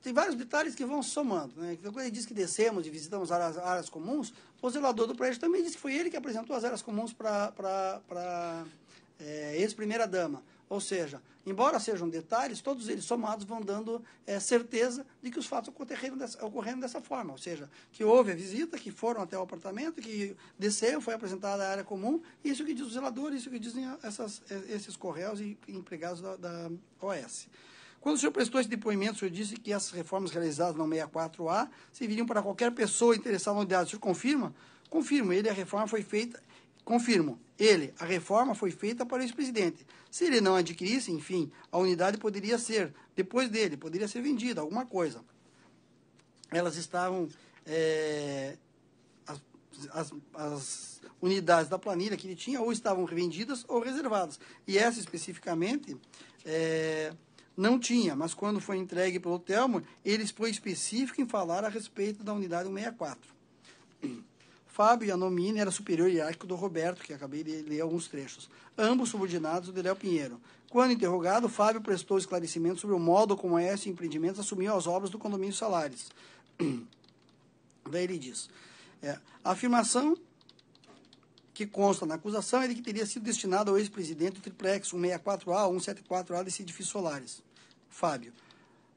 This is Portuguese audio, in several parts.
tem vários detalhes que vão somando, né? Quando ele diz que descemos e visitamos áreas comuns, o zelador do prédio também disse que foi ele que apresentou as áreas comuns para ex-primeira-dama. Ou seja, embora sejam detalhes, todos eles somados vão dando certeza de que os fatos ocorreram dessa forma. Ou seja, que houve a visita, que foram até o apartamento, que desceram, foi apresentada a área comum, isso que diz o zelador, isso que dizem esses correios e empregados da OS. Quando o senhor prestou esse depoimento, o senhor disse que essas reformas realizadas no 64A serviriam para qualquer pessoa interessada na unidade. O senhor confirma? Confirmo. A reforma foi feita... Confirmo. A reforma foi feita para o ex-presidente. Se ele não adquirisse, enfim, a unidade poderia ser, depois dele, poderia ser vendida, alguma coisa. Elas estavam... As unidades da planilha que ele tinha ou estavam vendidas ou reservadas. E essa, especificamente... não tinha, mas quando foi entregue pelo Telmo, ele foi específico em falar a respeito da unidade 164. Fábio Ianomini era superior hierárquico do Roberto, que acabei de ler alguns trechos, ambos subordinados do Léo Pinheiro. Quando interrogado, Fábio prestou esclarecimento sobre o modo como a S Empreendimentos assumiu as obras do condomínio Salares. Daí ele diz, a afirmação que consta na acusação é de que teria sido destinado ao ex-presidente do Triplex 164A ou 174A desse edifício Solares. Fábio.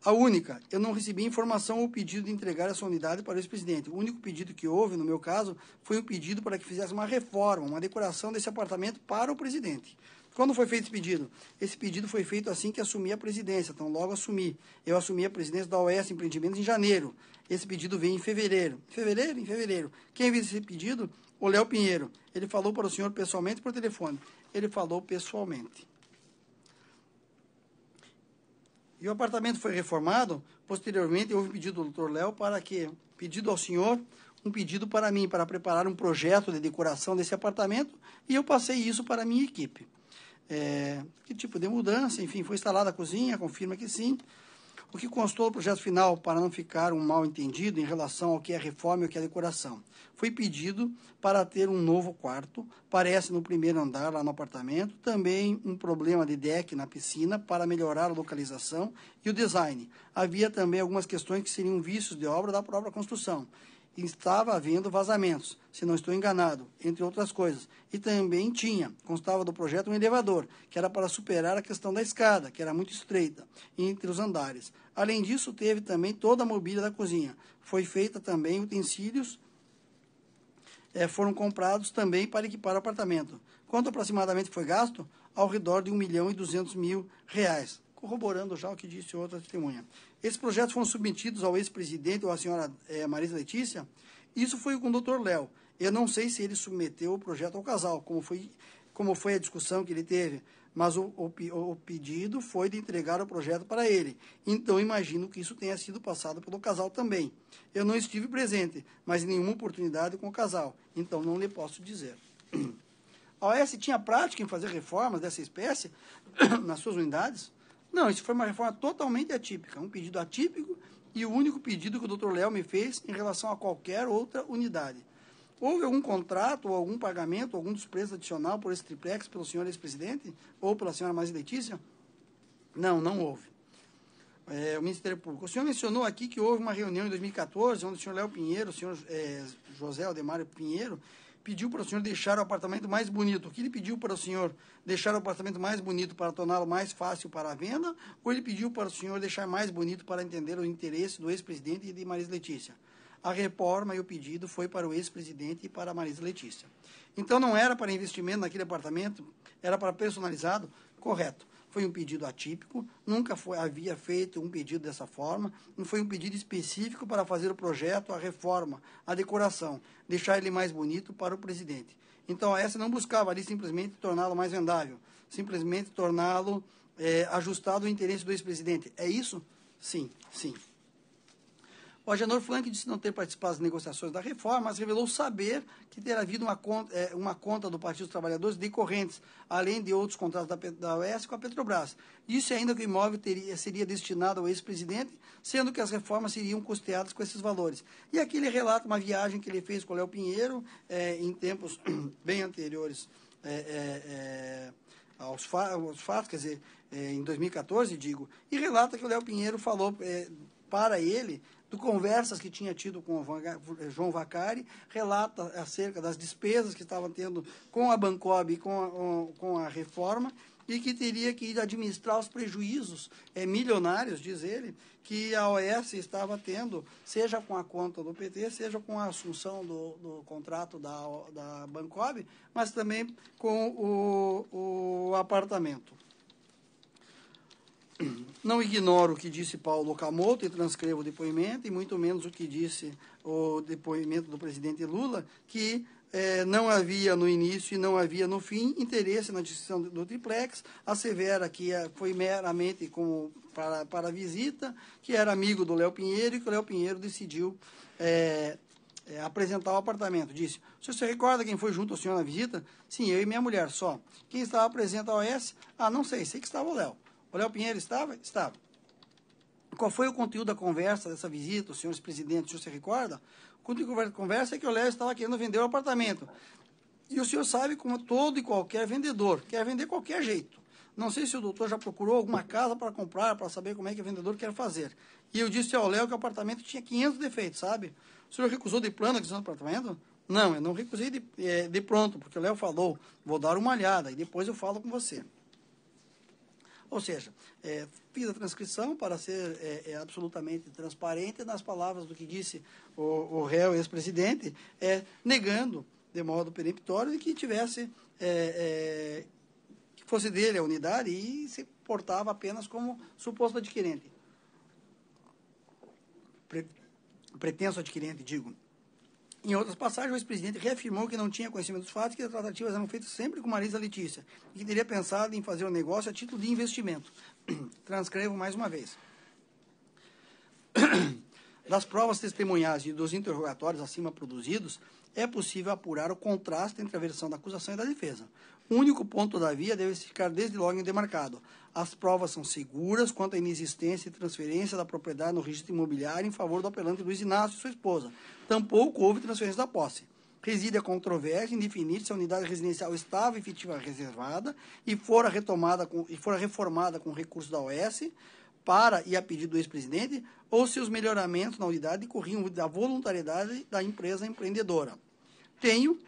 A única, eu não recebi informação ou pedido de entregar essa unidade para o ex-presidente. O único pedido que houve, no meu caso, foi um pedido para que fizesse uma reforma, uma decoração desse apartamento para o presidente. Quando foi feito esse pedido? Esse pedido foi feito assim que assumi a presidência, então logo assumi. Eu assumi a presidência da OS Empreendimentos em janeiro. Esse pedido veio em fevereiro. Em fevereiro. Quem fez esse pedido? O Léo Pinheiro. Ele falou para o senhor pessoalmente ou por telefone? Ele falou pessoalmente. E o apartamento foi reformado. Posteriormente, houve um pedido do Dr. Léo para que, pedido ao senhor, um pedido para mim, para preparar um projeto de decoração desse apartamento, e eu passei isso para a minha equipe. Que tipo de mudança? Enfim, foi instalada a cozinha, confirma que sim. O que constou do projeto final, para não ficar um mal-entendido em relação ao que é reforma e o que é decoração. Foi pedido para ter um novo quarto, parece no primeiro andar lá no apartamento, também um problema de deck na piscina para melhorar a localização e o design. Havia também algumas questões que seriam vícios de obra da própria construção. Estava havendo vazamentos, se não estou enganado, entre outras coisas. E também constava do projeto um elevador, que era para superar a questão da escada, que era muito estreita, entre os andares. Além disso, teve também toda a mobília da cozinha. Foi feita também utensílios, foram comprados também para equipar o apartamento. Quanto aproximadamente foi gasto? Ao redor de R$1.200.000, corroborando já o que disse outra testemunha. Esses projetos foram submetidos ao ex-presidente ou à senhora Marisa Letícia. Isso foi com o Dr. Léo. Eu não sei se ele submeteu o projeto ao casal, como foi a discussão que ele teve, mas o pedido foi de entregar o projeto para ele. Então, imagino que isso tenha sido passado pelo casal também. Eu não estive presente, mas em nenhuma oportunidade com o casal, então não lhe posso dizer. A OS tinha prática em fazer reformas dessa espécie nas suas unidades? Não, isso foi uma reforma totalmente atípica, um pedido atípico e o único pedido que o Dr. Léo me fez em relação a qualquer outra unidade. Houve algum contrato ou algum pagamento, algum desprezo adicional por esse triplex pelo senhor ex-presidente ou pela senhora Marisa Letícia? Não, não houve. O Ministério Público. O senhor mencionou aqui que houve uma reunião em 2014, onde o senhor Léo Pinheiro, o senhor José Aldemário Pinheiro, pediu para o senhor deixar o apartamento mais bonito. O que ele pediu para o senhor deixar o apartamento mais bonito para torná-lo mais fácil para a venda, ou ele pediu para o senhor deixar mais bonito para entender o interesse do ex-presidente e de Marisa Letícia? A reforma e o pedido foi para o ex-presidente e para a Marisa Letícia. Então, não era para investimento naquele apartamento, era para personalizado? Correto. Foi um pedido atípico, nunca havia feito um pedido dessa forma, não foi um pedido específico para fazer o projeto, a reforma, a decoração, deixar ele mais bonito para o presidente. Então, essa não buscava ali simplesmente torná-lo mais vendável, simplesmente torná-lo ajustado ao interesse do ex-presidente. É isso? Sim, sim. O Agenor Flank disse não ter participado das negociações da reforma, mas revelou saber que ter havido uma conta do Partido dos Trabalhadores decorrentes, além de outros contratos da OAS com a Petrobras. Disse ainda que o imóvel seria destinado ao ex-presidente, sendo que as reformas seriam custeadas com esses valores. E aqui ele relata uma viagem que ele fez com o Léo Pinheiro, em tempos bem anteriores aos fatos, quer dizer, em 2014, digo, e relata que o Léo Pinheiro falou para ele de conversas que tinha tido com o João Vacari, relata acerca das despesas que estavam tendo com a Bancob e com a reforma, e que teria que administrar os prejuízos milionários, diz ele, que a OS estava tendo, seja com a conta do PT, seja com a assunção do contrato da Bancob, mas também com o apartamento. Não ignoro o que disse Paulo Okamoto e transcrevo o depoimento, e muito menos o que disse o depoimento do presidente Lula, que não havia no início e não havia no fim interesse na decisão do triplex, assevera que foi meramente para a visita, que era amigo do Léo Pinheiro e que o Léo Pinheiro decidiu apresentar o apartamento. Disse: o senhor se recorda quem foi junto ao senhor na visita? Sim, eu e minha mulher só. Quem estava presente à OS? Ah, não sei que estava o Léo. O Léo Pinheiro estava? Estava. Qual foi o conteúdo da conversa dessa visita, os senhores presidentes, o senhor se recorda? O conteúdo da conversa é que o Léo estava querendo vender o apartamento. E o senhor sabe como todo e qualquer vendedor quer vender qualquer jeito. Não sei se o doutor já procurou alguma casa para comprar, para saber como é que o vendedor quer fazer. E eu disse ao Léo que o apartamento tinha 500 defeitos, sabe? O senhor recusou de plano a questão do apartamento? Não, eu não recusei de pronto, porque o Léo falou, vou dar uma olhada e depois eu falo com você. Ou seja, fiz a transcrição para ser absolutamente transparente nas palavras do que disse o réu ex-presidente, negando de modo peremptório de que tivesse, que fosse dele a unidade e se portava apenas como suposto adquirente. Pretenso adquirente, digo. Em outras passagens, o ex-presidente reafirmou que não tinha conhecimento dos fatos, que as tratativas eram feitas sempre com Marisa Letícia e que teria pensado em fazer o negócio a título de investimento. Transcrevo mais uma vez. Das provas testemunhais e dos interrogatórios acima produzidos, é possível apurar o contraste entre a versão da acusação e da defesa. O único ponto, todavia, deve ficar desde logo demarcado. As provas são seguras quanto à inexistência e transferência da propriedade no registro imobiliário em favor do apelante Luiz Inácio e sua esposa. Tampouco houve transferência da posse. Reside a controvérsia em definir se a unidade residencial estava efetivamente reservada e fora reformada com recurso da OS para e a pedido do ex-presidente, ou se os melhoramentos na unidade decorriam da voluntariedade da empresa empreendedora. Tenho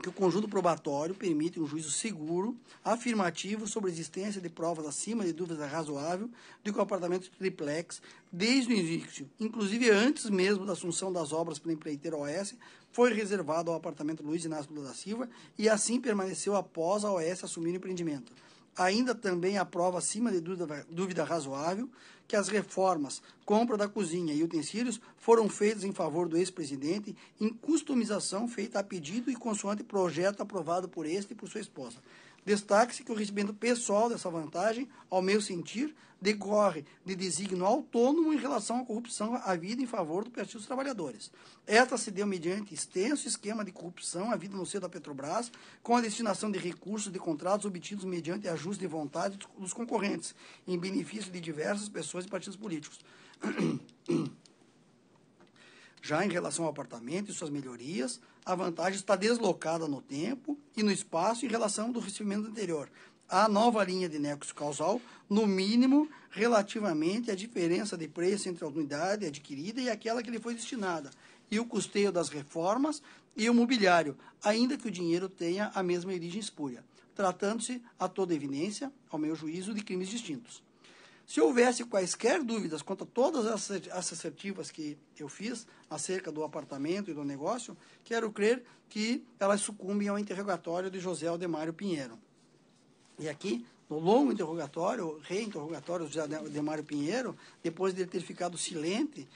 que o conjunto probatório permite um juízo seguro, afirmativo sobre a existência de provas acima de dúvida razoável de que o apartamento triplex, desde o início, inclusive antes mesmo da assunção das obras pela empreiteira OS, foi reservado ao apartamento Luiz Inácio Lula da Silva e assim permaneceu após a OS assumir o empreendimento. Ainda também há prova acima de dúvida razoável que as reformas, compra da cozinha e utensílios foram feitas em favor do ex-presidente em customização feita a pedido e consoante projeto aprovado por este e por sua esposa. Destaque-se que o recebimento pessoal dessa vantagem, ao meu sentir, decorre de desígnio autônomo em relação à corrupção havida em favor do Partido dos Trabalhadores. Esta se deu mediante extenso esquema de corrupção havido no seio da Petrobras, com a destinação de recursos de contratos obtidos mediante ajuste de vontade dos concorrentes, em benefício de diversas pessoas e partidos políticos. Já em relação ao apartamento e suas melhorias, a vantagem está deslocada no tempo e no espaço em relação do recebimento anterior. A nova linha de nexo causal, no mínimo, relativamente à diferença de preço entre a unidade adquirida e aquela que lhe foi destinada, e o custeio das reformas e o mobiliário, ainda que o dinheiro tenha a mesma origem espúria, tratando-se, a toda evidência, ao meu juízo, de crimes distintos. Se houvesse quaisquer dúvidas quanto a todas as assertivas que eu fiz acerca do apartamento e do negócio, quero crer que elas sucumbem ao interrogatório de José Aldemário Pinheiro. E aqui, no longo interrogatório, reinterrogatório de José Aldemário Pinheiro, depois de ele ter ficado silente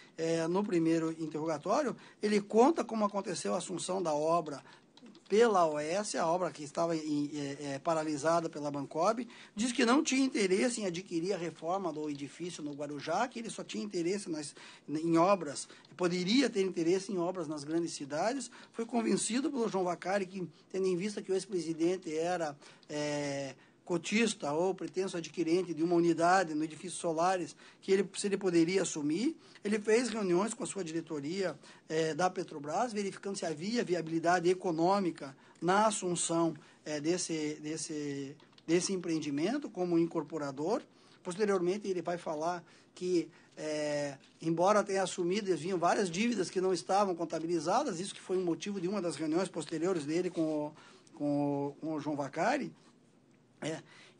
no primeiro interrogatório, ele conta como aconteceu a assunção da obra pela OS, a obra que estava paralisada pela Bancob, diz que não tinha interesse em adquirir a reforma do edifício no Guarujá, que ele só tinha interesse em obras, poderia ter interesse em obras nas grandes cidades. Foi convencido pelo João Vacari que, tendo em vista que o ex-presidente era cotista ou pretenso adquirente de uma unidade no edifício Solares, que ele poderia assumir. Ele fez reuniões com a sua diretoria da Petrobras, verificando se havia viabilidade econômica na assunção desse empreendimento como incorporador. Posteriormente, ele vai falar que, em embora tenha assumido, vinham várias dívidas que não estavam contabilizadas, isso que foi um motivo de uma das reuniões posteriores dele com o João Vacari.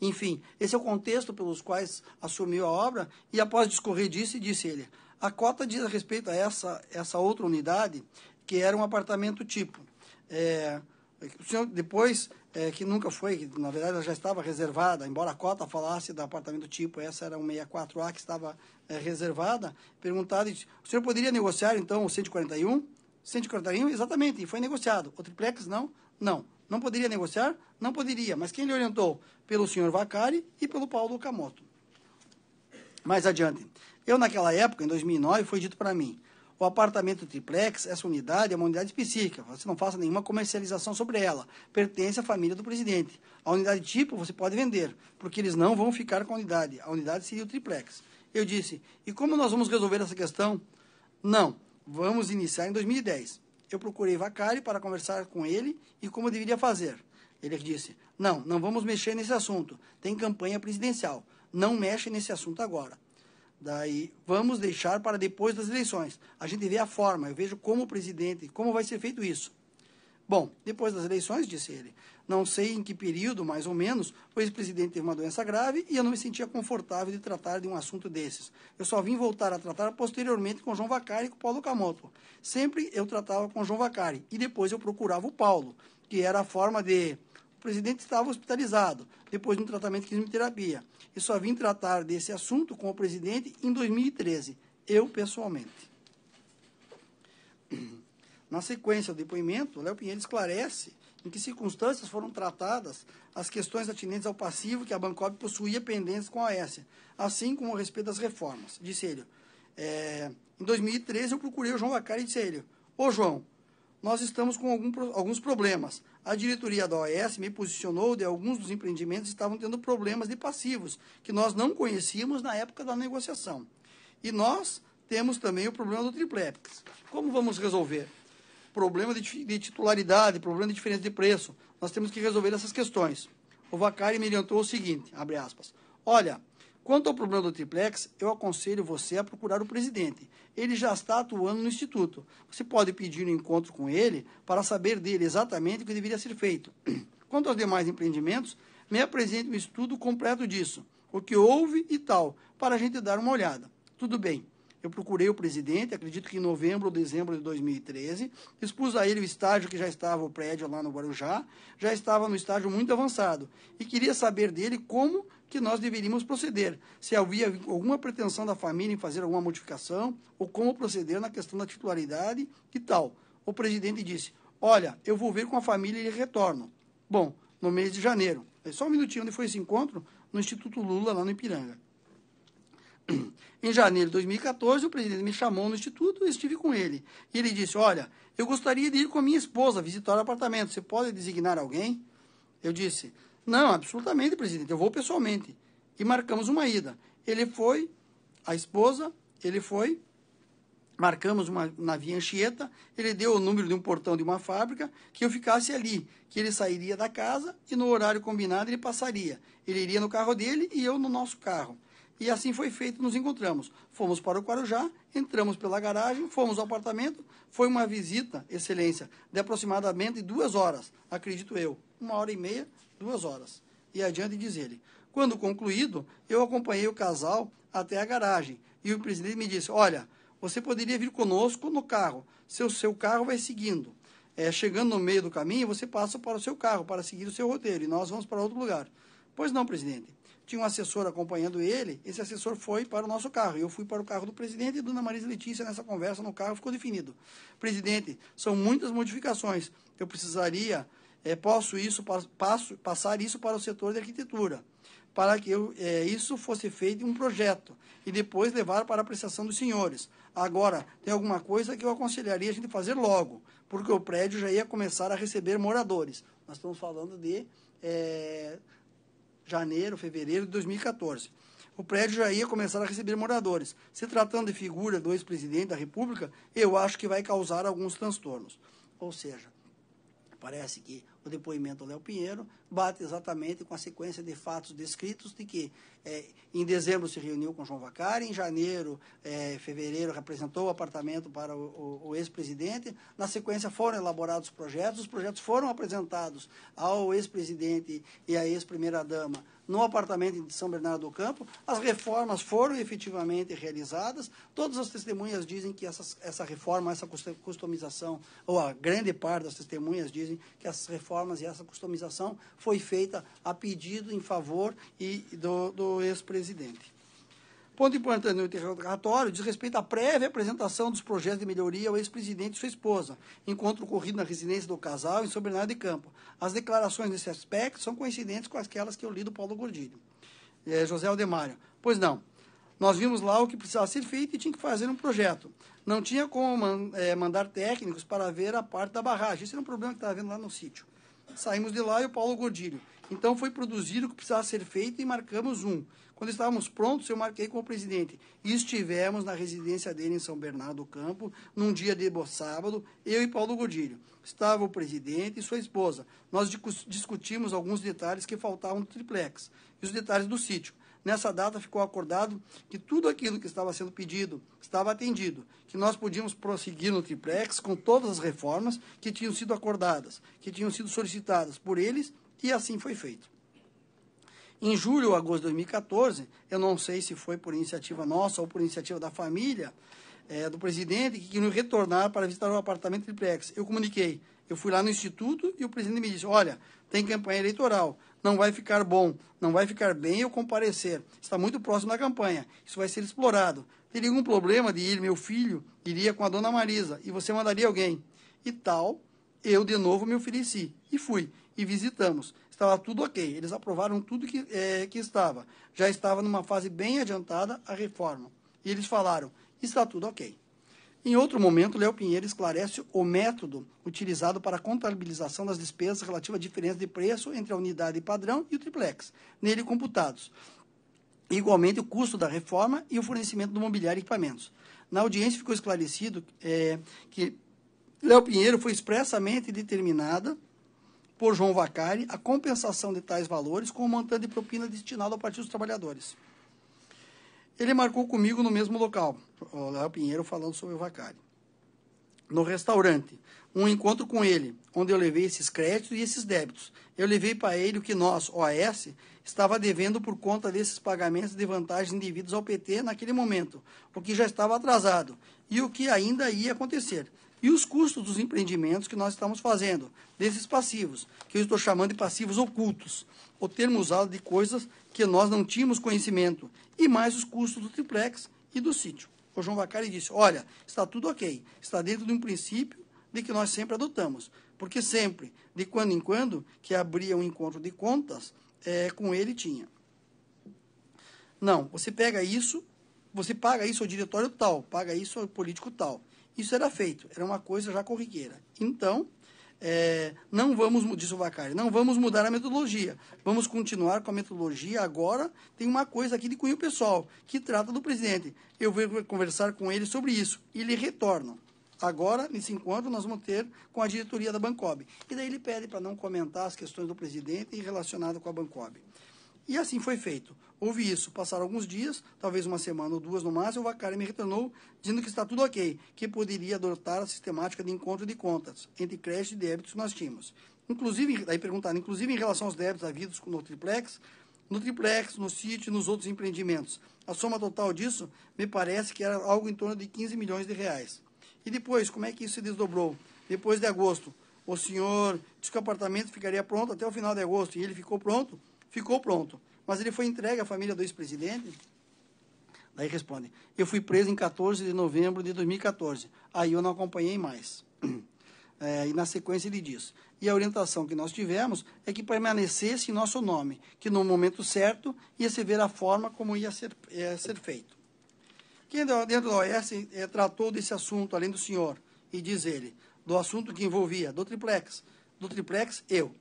Enfim, esse é o contexto pelos quais assumiu a obra, e após discorrer disso, disse ele, a cota diz a respeito a essa outra unidade, que era um apartamento tipo. O senhor, depois, que nunca foi, que na verdade ela já estava reservada, embora a cota falasse do apartamento tipo, essa era um 64A que estava reservada, perguntado, o senhor poderia negociar então o 141? 141, exatamente, e foi negociado. O triplex não? Não. Não poderia negociar? Não poderia, mas quem lhe orientou? Pelo senhor Vacari e pelo Paulo Okamoto. Mais adiante, eu naquela época, em 2009, foi dito para mim, o apartamento triplex, essa unidade é uma unidade específica, você não faça nenhuma comercialização sobre ela, pertence à família do presidente. A unidade tipo você pode vender, porque eles não vão ficar com a unidade seria o triplex. Eu disse, e como nós vamos resolver essa questão? Não, vamos iniciar em 2010. Eu procurei Vacari para conversar com ele e como deveria fazer. Ele disse, não vamos mexer nesse assunto, tem campanha presidencial, não mexe nesse assunto agora. Daí, vamos deixar para depois das eleições. A gente vê a forma, eu vejo como presidente, como vai ser feito isso. Bom, depois das eleições, disse ele, não sei em que período, mais ou menos, o ex-presidente teve uma doença grave e eu não me sentia confortável de tratar de um assunto desses. Eu só vim voltar a tratar posteriormente com João Vacari e com Paulo Okamoto. Sempre eu tratava com João Vacari e depois eu procurava o Paulo, que era a forma de... O presidente estava hospitalizado, depois de um tratamento de quimioterapia. E só vim tratar desse assunto com o presidente em 2013, eu pessoalmente. Na sequência do depoimento, Léo Pinheiro esclarece em que circunstâncias foram tratadas as questões atinentes ao passivo que a Bancob possuía pendentes com a Aécia, assim como a respeito das reformas. Disse ele, em 2013 eu procurei o João Vacari e disse a ele, ô João, nós estamos com alguns problemas. A diretoria da OAS me posicionou de alguns dos empreendimentos estavam tendo problemas de passivos, que nós não conhecíamos na época da negociação. E nós temos também o problema do triplex. Como vamos resolver? Problema de titularidade, problema de diferença de preço. Nós temos que resolver essas questões. O Vacari me orientou o seguinte, abre aspas, olha, quanto ao problema do triplex, eu aconselho você a procurar o presidente. Ele já está atuando no Instituto. Você pode pedir um encontro com ele para saber dele exatamente o que deveria ser feito. Quanto aos demais empreendimentos, me apresente um estudo completo disso, o que houve e tal, para a gente dar uma olhada. Tudo bem. Eu procurei o presidente, acredito que em novembro ou dezembro de 2013, expus a ele o estágio que já estava o prédio lá no Guarujá, já estava no estágio muito avançado, e queria saber dele como que nós deveríamos proceder, se havia alguma pretensão da família em fazer alguma modificação, ou como proceder na questão da titularidade e tal. O presidente disse, olha, eu vou ver com a família e retorno. Bom, no mês de janeiro. Só um minutinho, onde foi esse encontro? No Instituto Lula, lá no Ipiranga. Em janeiro de 2014, o presidente me chamou no Instituto e estive com ele. E ele disse, olha, eu gostaria de ir com a minha esposa visitar o apartamento. Você pode designar alguém? Eu disse, não, absolutamente, presidente, eu vou pessoalmente. E marcamos uma ida. Ele foi, a esposa, ele foi, marcamos na Via Anchieta, ele deu o número de um portão de uma fábrica, que eu ficasse ali, que ele sairia da casa e no horário combinado ele passaria. Ele iria no carro dele e eu no nosso carro. E assim foi feito, nos encontramos. Fomos para o Guarujá, entramos pela garagem, fomos ao apartamento. Foi uma visita, excelência, de aproximadamente 2 horas, acredito eu. 1h30, 2 horas. E adiante diz ele. Quando concluído, eu acompanhei o casal até a garagem. E o presidente me disse, olha, você poderia vir conosco no carro. Seu carro vai seguindo. Chegando no meio do caminho, você passa para o seu carro, para seguir o seu roteiro. E nós vamos para outro lugar. Pois não, presidente. Tinha um assessor acompanhando ele, esse assessor foi para o nosso carro. Eu fui para o carro do presidente e Dona Marisa Letícia, nessa conversa no carro, ficou definido. Presidente, são muitas modificações. Eu precisaria, passar isso para o setor de arquitetura, para que isso fosse feito em um projeto e depois levar para a apreciação dos senhores. Agora, tem alguma coisa que eu aconselharia a gente fazer logo, porque o prédio já ia começar a receber moradores. Nós estamos falando de... janeiro, fevereiro de 2014. O prédio já ia começar a receber moradores. Se tratando de figura do ex-presidente da República, eu acho que vai causar alguns transtornos. Ou seja, parece que o depoimento do Léo Pinheiro, bate exatamente com a sequência de fatos descritos de que em dezembro se reuniu com João Vaccari, em janeiro, fevereiro, representou o apartamento para o ex-presidente, na sequência foram elaborados os projetos foram apresentados ao ex-presidente e à ex-primeira-dama no apartamento de São Bernardo do Campo, as reformas foram efetivamente realizadas, todas as testemunhas dizem que essa reforma, essa customização, ou a grande parte das testemunhas dizem que essas reformas e essa customização foi feita a pedido em favor do ex-presidente. Ponto importante no interrogatório diz respeito à prévia apresentação dos projetos de melhoria ao ex-presidente e sua esposa, encontro ocorrido na residência do casal em São Bernardo de Campo. As declarações nesse aspecto são coincidentes com aquelas que eu li do Paulo Gordilho. José Aldemário: pois não, nós vimos lá o que precisava ser feito e tinha que fazer um projeto. Não tinha como mandar técnicos para ver a parte da barragem. Esse era um problema que estava havendo lá no sítio. Saímos de lá e o Paulo Gordilho: então foi produzido o que precisava ser feito e marcamos um. Quando estávamos prontos, eu marquei com o presidente. E estivemos na residência dele em São Bernardo do Campo, num dia de sábado, eu e Paulo Gordilho. Estava o presidente e sua esposa. Nós discutimos alguns detalhes que faltavam no triplex e os detalhes do sítio. Nessa data ficou acordado que tudo aquilo que estava sendo pedido estava atendido, que nós podíamos prosseguir no triplex com todas as reformas que tinham sido acordadas, que tinham sido solicitadas por eles, e assim foi feito. Em julho ou agosto de 2014, eu não sei se foi por iniciativa nossa ou por iniciativa da família do presidente, que queriam retornar para visitar o apartamento triplex. Eu comuniquei, eu fui lá no Instituto e o presidente me disse: olha, tem campanha eleitoral, não vai ficar bom, não vai ficar bem eu comparecer, está muito próximo da campanha, isso vai ser explorado. Teria algum problema de ir, meu filho iria com a dona Marisa, e você mandaria alguém. E tal, eu de novo me ofereci, e fui, e visitamos. Estava tudo ok, eles aprovaram tudo que estava. Já estava numa fase bem adiantada a reforma. E eles falaram: está tudo ok. Em outro momento, Léo Pinheiro esclarece o método utilizado para a contabilização das despesas relativas à diferença de preço entre a unidade padrão e o triplex, nele computados. Igualmente, o custo da reforma e o fornecimento do mobiliário e equipamentos. Na audiência ficou esclarecido que Léo Pinheiro foi expressamente determinada por João Vaccari a compensação de tais valores com o montante de propina destinado ao Partido dos Trabalhadores. Ele marcou comigo no mesmo local, o Léo Pinheiro falando sobre o Vaccari, no restaurante, um encontro com ele, onde eu levei esses créditos e esses débitos. Eu levei para ele o que nós, OAS, estava devendo por conta desses pagamentos de vantagens indevidas ao PT naquele momento, o que já estava atrasado e o que ainda ia acontecer. E os custos dos empreendimentos que nós estamos fazendo, desses passivos, que eu estou chamando de passivos ocultos, o termo usado de coisas que nós não tínhamos conhecimento, e mais os custos do triplex e do sítio. O João Vaccari disse: olha, está tudo ok, está dentro de um princípio de que nós sempre adotamos, porque sempre, de quando em quando, que abria um encontro de contas, com ele tinha. Não, você pega isso, você paga isso ao diretório tal, paga isso ao político tal. Isso era feito, era uma coisa já corriqueira. Então, não vamos, disse o Vaccari, não vamos mudar a metodologia. Vamos continuar com a metodologia. Agora tem uma coisa aqui de cunho pessoal, que trata do presidente. Eu vou conversar com ele sobre isso. E ele retorna. Agora, nesse encontro, nós vamos ter com a diretoria da Bancob. E daí ele pede para não comentar as questões do presidente relacionadas com a Bancob. E assim foi feito. Houve isso. Passaram alguns dias, talvez uma semana ou duas no máximo, o Vaccari me retornou dizendo que está tudo ok, que poderia adotar a sistemática de encontro de contas entre crédito e débitos que nós tínhamos. Inclusive, daí perguntaram, inclusive em relação aos débitos havidos no triplex, no sítio e nos outros empreendimentos. A soma total disso me parece que era algo em torno de 15 milhões de reais. E depois, como é que isso se desdobrou? Depois de agosto, o senhor disse que o apartamento ficaria pronto até o final de agosto, e ele ficou pronto? Ficou pronto. Mas ele foi entregue à família do ex-presidente? Daí responde: eu fui preso em 14 de novembro de 2014. Aí eu não acompanhei mais. E na sequência ele diz: e a orientação que nós tivemos é que permanecesse em nosso nome, que no momento certo ia se ver a forma como ia ser feito. Quem dentro da OAS tratou desse assunto, além do senhor, e diz ele, do assunto que envolvia do triplex,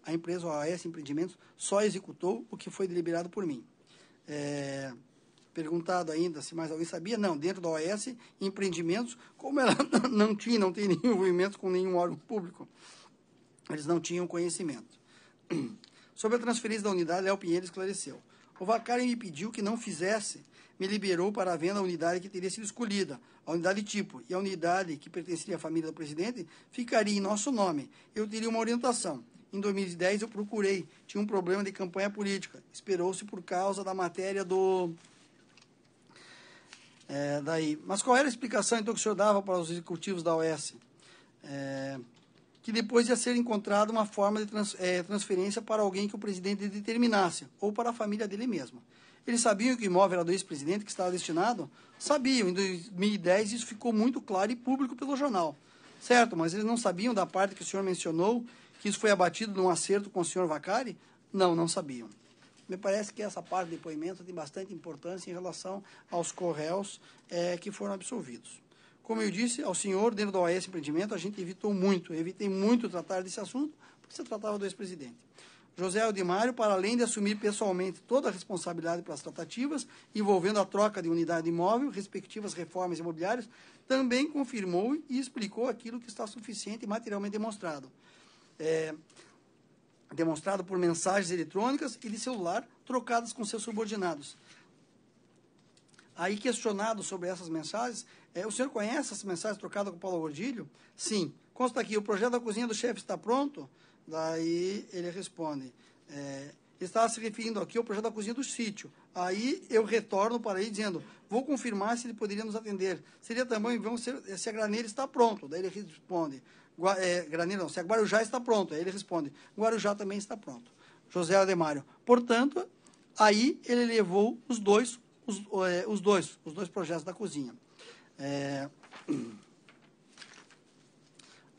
a empresa OAS Empreendimentos só executou o que foi deliberado por mim. Perguntado ainda se mais alguém sabia, não, dentro da OAS Empreendimentos, como ela não tem nenhum envolvimento com nenhum órgão público, eles não tinham conhecimento. Sobre a transferência da unidade, Léo Pinheiro esclareceu. O Vaccari me pediu que não fizesse, me liberou para a venda a unidade que teria sido escolhida, a unidade tipo, e a unidade que pertencia à família do presidente ficaria em nosso nome. Eu teria uma orientação. Em 2010 eu procurei, tinha um problema de campanha política, esperou-se por causa da matéria do... daí. Mas qual era a explicação então que o senhor dava para os executivos da OS? Que depois ia ser encontrada uma forma de transferência para alguém que o presidente determinasse, ou para a família dele mesmo. Eles sabiam que o imóvel era do ex-presidente que estava destinado? Sabiam. Em 2010 isso ficou muito claro e público pelo jornal. Certo, mas eles não sabiam da parte que o senhor mencionou, que isso foi abatido num acerto com o senhor Vaccari? Não, não sabiam. Me parece que essa parte do depoimento tem bastante importância em relação aos co-réus que foram absolvidos. Como eu disse ao senhor, dentro do OAS Empreendimento, a gente evitei muito tratar desse assunto, porque se tratava do ex-presidente. José Aldimário, para além de assumir pessoalmente toda a responsabilidade pelas tratativas envolvendo a troca de unidade imóvel, respectivas reformas imobiliárias, também confirmou e explicou aquilo que está suficiente e materialmente demonstrado. Demonstrado por mensagens eletrônicas e de celular trocadas com seus subordinados. Aí, questionado sobre essas mensagens, o senhor conhece essas mensagens trocadas com o Paulo Gordilho? Sim. Consta aqui, o projeto da cozinha do chefe está pronto? Daí ele responde, ele estava se referindo aqui ao projeto da cozinha do sítio. Aí eu retorno para ele dizendo, vou confirmar se ele poderia nos atender. Seria também, se a Graneira está pronto. Daí ele responde, Graneira não, se a Guarujá está pronto. Aí ele responde, Guarujá também está pronto. José Aldemário. Portanto, aí ele levou os dois projetos da cozinha.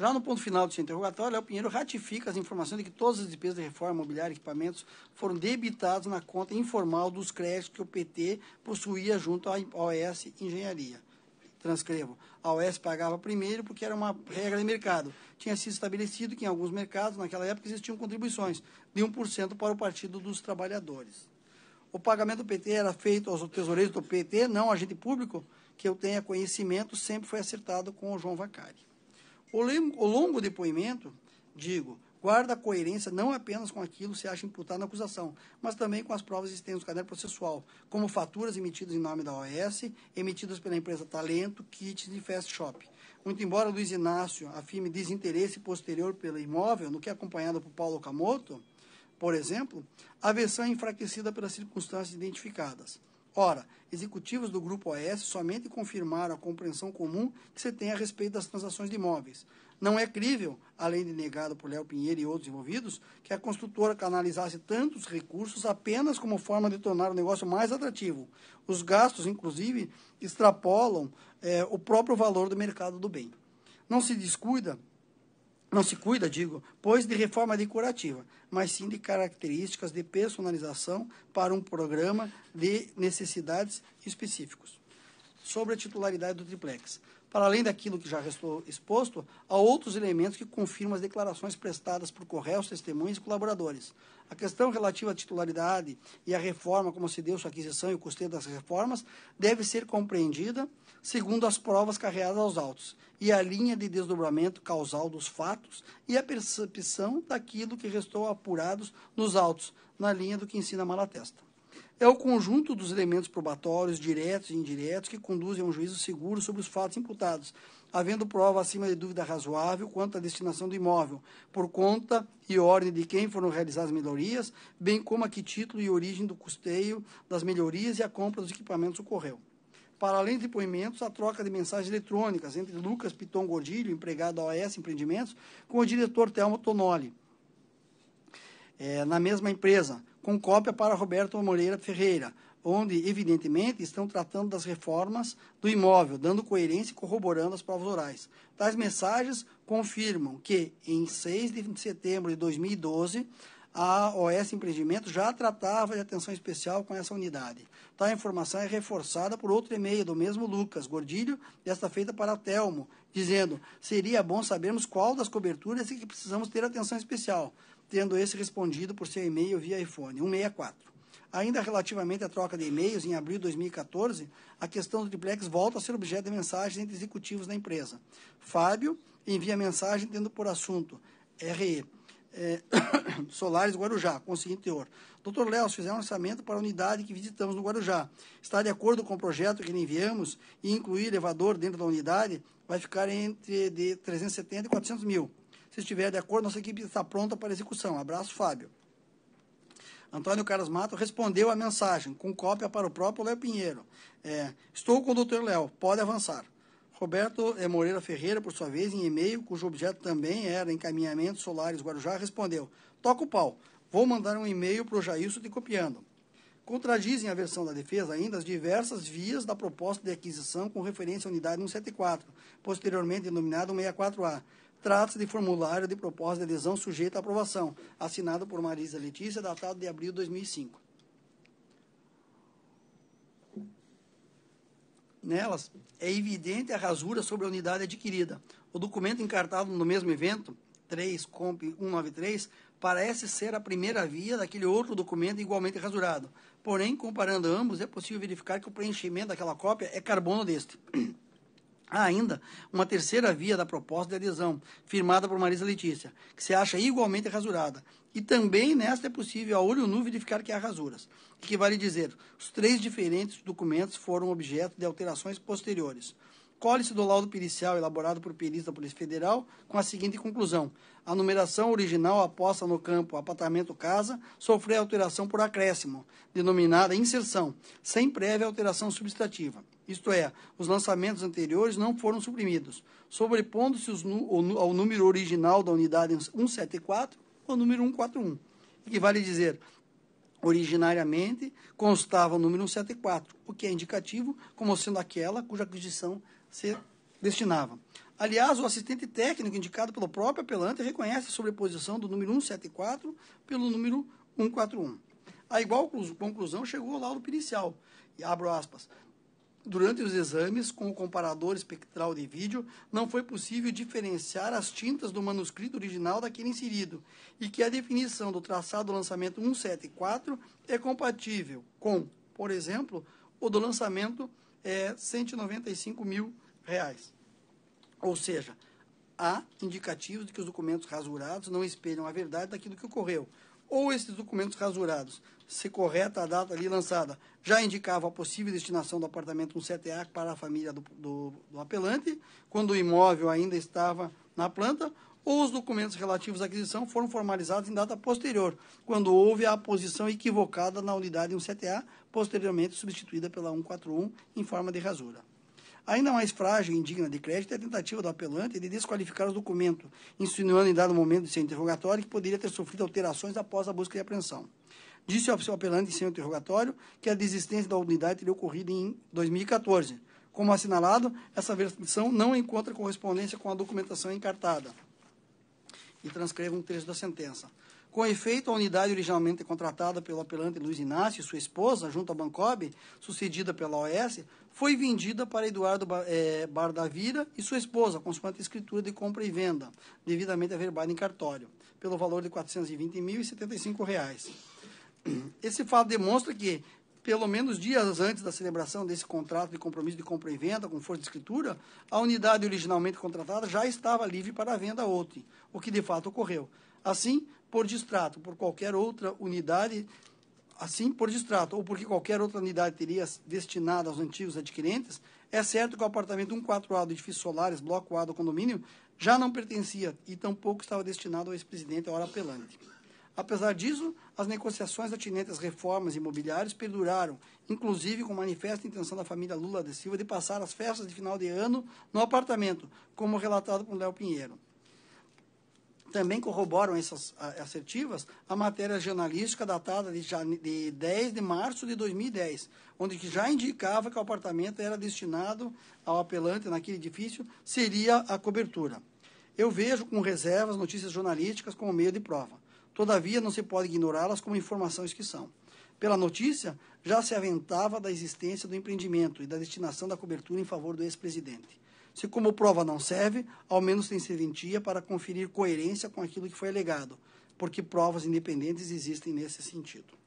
Já no ponto final do seu interrogatório, Léo Pinheiro ratifica as informações de que todas as despesas de reforma imobiliária e equipamentos foram debitadas na conta informal dos créditos que o PT possuía junto à OAS Engenharia. Transcrevo. A OAS pagava primeiro porque era uma regra de mercado. Tinha sido estabelecido que em alguns mercados, naquela época, existiam contribuições de 1% para o Partido dos Trabalhadores. O pagamento do PT era feito aos tesoureiros do PT, não agente público, que eu tenha conhecimento, sempre foi acertado com o João Vaccari. O longo depoimento, guarda a coerência não apenas com aquilo que se acha imputado na acusação, mas também com as provas existentes no caderno processual, como faturas emitidas em nome da OAS, emitidas pela empresa Talento, Kits e Fast Shop. Muito embora Luiz Inácio afirme desinteresse posterior pelo imóvel, no que é acompanhado por Paulo Okamoto, por exemplo, a versão é enfraquecida pelas circunstâncias identificadas. Ora, executivos do Grupo OAS somente confirmaram a compreensão comum que se tem a respeito das transações de imóveis. Não é crível, além de negado por Léo Pinheiro e outros envolvidos, que a construtora canalizasse tantos recursos apenas como forma de tornar o negócio mais atrativo. Os gastos, inclusive, extrapolam o próprio valor do mercado do bem. Não se cuida, pois de reforma decorativa, mas sim de características de personalização para um programa de necessidades específicos. Sobre a titularidade do triplex. Para além daquilo que já restou exposto, há outros elementos que confirmam as declarações prestadas por correios, testemunhas e colaboradores. A questão relativa à titularidade e à reforma, como se deu sua aquisição e o custeio das reformas, deve ser compreendida segundo as provas carreadas aos autos e a linha de desdobramento causal dos fatos e a percepção daquilo que restou apurados nos autos, na linha do que ensina a Malatesta. É o conjunto dos elementos probatórios, diretos e indiretos, que conduzem a um juízo seguro sobre os fatos imputados, havendo prova acima de dúvida razoável quanto à destinação do imóvel, por conta e ordem de quem foram realizadas as melhorias, bem como a que título e origem do custeio das melhorias e a compra dos equipamentos ocorreu. Para além de depoimentos, a troca de mensagens eletrônicas entre Lucas Piton Gordilho, empregado da OAS Empreendimentos, com o diretor Telmo Tonoli, na mesma empresa, com cópia para Roberto Moreira Ferreira, onde, evidentemente, estão tratando das reformas do imóvel, dando coerência e corroborando as provas orais. Tais mensagens confirmam que, em 6 de setembro de 2012, a OAS Empreendimento já tratava de atenção especial com essa unidade. Tal informação é reforçada por outro e-mail do mesmo Lucas Gordilho, desta feita para Telmo, dizendo: seria bom sabermos qual das coberturas é que precisamos ter atenção especial, tendo esse respondido por seu e-mail via iPhone 164. Ainda relativamente à troca de e-mails, em abril de 2014, a questão do triplex volta a ser objeto de mensagens entre executivos da empresa. Fábio envia mensagem tendo por assunto RE. Solares Guarujá, com o seguinte teor. Dr. Léo, fizer um orçamento para a unidade que visitamos no Guarujá. Está de acordo com o projeto que lhe enviamos e incluir elevador dentro da unidade, vai ficar entre de 370 e 400 mil. Se estiver de acordo, nossa equipe está pronta para execução. Abraço, Fábio. Antônio Carlos Mato respondeu a mensagem, com cópia para o próprio Léo Pinheiro. Estou com o Dr. Léo, pode avançar. Roberto Moreira Ferreira, por sua vez, em e-mail, cujo objeto também era encaminhamento Solares Guarujá, respondeu: toca o pau, vou mandar um e-mail para o Jailson te copiando. Contradizem a versão da defesa ainda as diversas vias da proposta de aquisição com referência à unidade 174, posteriormente denominada 164A. Trata-se de formulário de proposta de adesão sujeita à aprovação, assinado por Marisa Letícia, datado de abril de 2005. Nelas, é evidente a rasura sobre a unidade adquirida. O documento encartado no mesmo evento, 3-Comp-193, parece ser a primeira via daquele outro documento igualmente rasurado. Porém, comparando ambos, é possível verificar que o preenchimento daquela cópia é carbono deste. Há ainda uma terceira via da proposta de adesão, firmada por Marisa Letícia, que se acha igualmente rasurada. E também nesta é possível a olho nu verificar que há rasuras. O que vale dizer, os 3 diferentes documentos foram objeto de alterações posteriores. Colhe-se do laudo pericial elaborado por peritos da Polícia Federal com a seguinte conclusão: a numeração original aposta no campo apartamento casa sofreu alteração por acréscimo, denominada inserção, sem prévia alteração subtrativa. Isto é, os lançamentos anteriores não foram suprimidos, sobrepondo-se ao número original da unidade 174 ao número 141. O que vale dizer, originariamente constava o número 174, o que é indicativo como sendo aquela cuja aquisição se destinava. Aliás, o assistente técnico indicado pelo próprio apelante reconhece a sobreposição do número 174 pelo número 141. A igual conclusão chegou ao laudo pericial. E abro aspas. Durante os exames com o comparador espectral de vídeo, não foi possível diferenciar as tintas do manuscrito original daquele inserido, e que a definição do traçado do lançamento 174 é compatível com, por exemplo, o do lançamento R$195 mil. Ou seja, há indicativos de que os documentos rasurados não espelham a verdade daquilo que ocorreu. Ou esses documentos rasurados, se correta a data ali lançada, já indicava a possível destinação do apartamento 17A para a família do apelante, quando o imóvel ainda estava na planta, ou os documentos relativos à aquisição foram formalizados em data posterior, quando houve a posição equivocada na unidade 17A, posteriormente substituída pela 141 em forma de rasura. Ainda mais frágil e indigna de crédito é a tentativa do apelante de desqualificar o documento, insinuando em dado momento de seu interrogatório que poderia ter sofrido alterações após a busca e apreensão. Disse ao seu apelante em seu interrogatório que a desistência da unidade teria ocorrido em 2014. Como assinalado, essa versão não encontra correspondência com a documentação encartada. E transcrevo um trecho da sentença. Com efeito, a unidade originalmente contratada pelo apelante Luiz Inácio e sua esposa, junto à Bancob, sucedida pela OS, foi vendida para Eduardo Bardavira e sua esposa, consoante escritura de compra e venda, devidamente averbada em cartório, pelo valor de R$ 420.075. Esse fato demonstra que, pelo menos dias antes da celebração desse contrato de compromisso de compra e venda com força de escritura, a unidade originalmente contratada já estava livre para a venda a outrem, o que de fato ocorreu. Assim, por distrato, por qualquer outra unidade, ou porque qualquer outra unidade teria destinado aos antigos adquirentes, é certo que o apartamento 148A do edifício Solares, bloco A do condomínio, já não pertencia e tampouco estava destinado ao ex-presidente, ora apelante. Apesar disso, as negociações atinentes às reformas imobiliárias perduraram, inclusive com manifesta intenção da família Lula da Silva de passar as festas de final de ano no apartamento, como relatado por Léo Pinheiro. Também corroboram essas assertivas a matéria jornalística datada de 10 de março de 2010, onde que já indicava que o apartamento era destinado ao apelante naquele edifício, seria a cobertura. Eu vejo com reservas notícias jornalísticas como meio de prova. Todavia, não se pode ignorá-las como informações que são. Pela notícia, já se aventava da existência do empreendimento e da destinação da cobertura em favor do ex-presidente. Se como prova não serve, ao menos tem serventia para conferir coerência com aquilo que foi alegado, porque provas independentes existem nesse sentido.